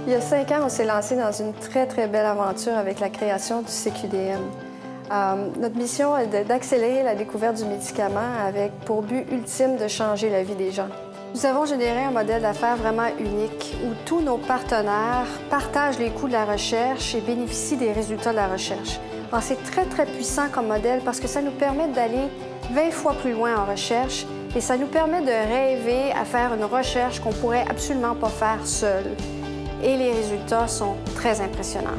Il y a 5 ans, on s'est lancé dans une très, très belle aventure avec la création du CQDM. Notre mission est d'accélérer la découverte du médicament avec pour but ultime de changer la vie des gens. Nous avons généré un modèle d'affaires vraiment unique où tous nos partenaires partagent les coûts de la recherche et bénéficient des résultats de la recherche. C'est très, très puissant comme modèle parce que ça nous permet d'aller 20 fois plus loin en recherche et ça nous permet de rêver à faire une recherche qu'on ne pourrait absolument pas faire seul. Et les résultats sont très impressionnants.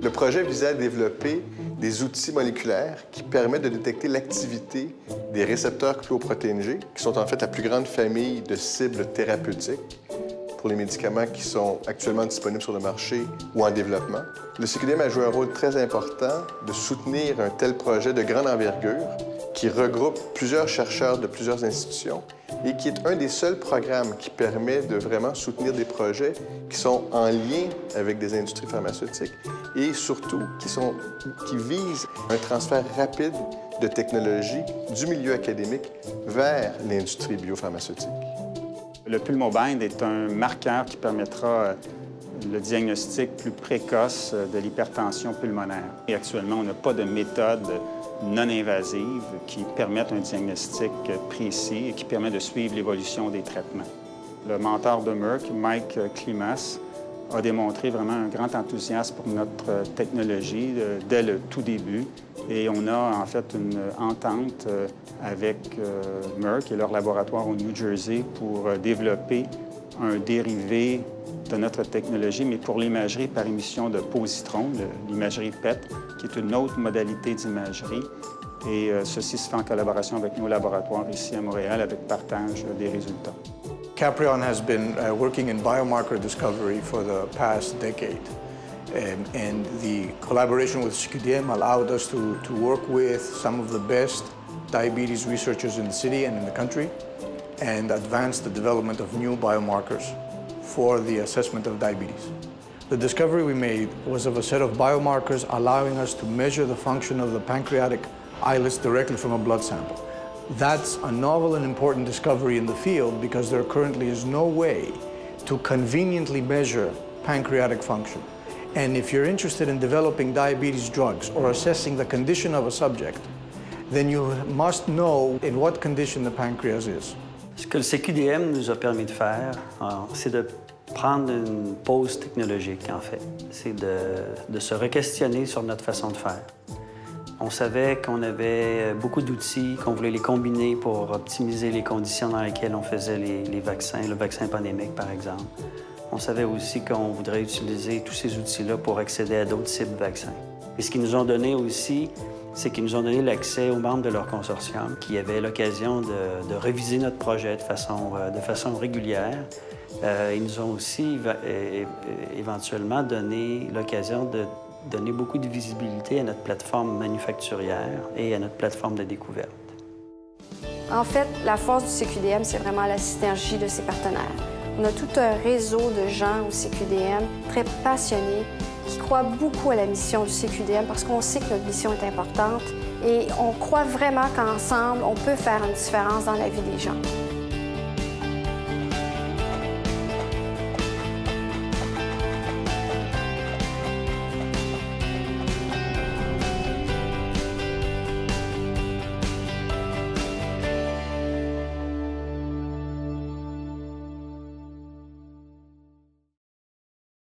Le projet visait à développer des outils moléculaires qui permettent de détecter l'activité des récepteurs chloroprotéine G, qui sont en fait la plus grande famille de cibles thérapeutiques pour les médicaments qui sont actuellement disponibles sur le marché ou en développement. Le CQDM a joué un rôle très important de soutenir un tel projet de grande envergure qui regroupe plusieurs chercheurs de plusieurs institutions et qui est un des seuls programmes qui permet de vraiment soutenir des projets qui sont en lien avec des industries pharmaceutiques et surtout qui visent un transfert rapide de technologie du milieu académique vers l'industrie biopharmaceutique. Le Pulmobind est un marqueur qui permettra le diagnostic plus précoce de l'hypertension pulmonaire. Et actuellement, on n'a pas de méthode non invasive qui permette un diagnostic précis et qui permet de suivre l'évolution des traitements. Le mentor de Merck, Mike Klimas, a démontré vraiment un grand enthousiasme pour notre technologie dès le tout début. Et on a en fait une entente avec Merck et leur laboratoire au New Jersey pour développer un dérivé de notre technologie, mais pour l'imagerie par émission de positrons, l'imagerie PET, qui est une autre modalité d'imagerie. Et ceci se fait en collaboration avec nos laboratoires ici à Montréal, avec partage des résultats. Caprion has been working in biomarker discovery for the past decade. And the collaboration with CQDM allowed us to work with some of the best diabetes researchers in the city and in the country and advance the development of new biomarkers for the assessment of diabetes. The discovery we made was of a set of biomarkers allowing us to measure the function of the pancreatic islets directly from a blood sample. That's a novel and important discovery in the field because there currently is no way to conveniently measure pancreatic function. And if you're interested in developing diabetes drugs or assessing the condition of a subject, then you must know in what condition the pancreas is. Ce que le CQDM nous a permis de faire, c'est de prendre une pause technologique, en fait. C'est de se re-questionner sur notre façon de faire. On savait qu'on avait beaucoup d'outils, qu'on voulait les combiner pour optimiser les conditions dans lesquelles on faisait les vaccins, le vaccin pandémique, par exemple. On savait aussi qu'on voudrait utiliser tous ces outils-là pour accéder à d'autres types de vaccins. Et ce qu'ils nous ont donné aussi, c'est qu'ils nous ont donné l'accès aux membres de leur consortium qui avaient l'occasion de réviser notre projet de façon régulière. Ils nous ont aussi éventuellement donné l'occasion de donner beaucoup de visibilité à notre plateforme manufacturière et à notre plateforme de découverte. En fait, la force du CQDM, c'est vraiment la synergie de ses partenaires. On a tout un réseau de gens au CQDM très passionnés qui croient beaucoup à la mission du CQDM parce qu'on sait que notre mission est importante et on croit vraiment qu'ensemble, on peut faire une différence dans la vie des gens.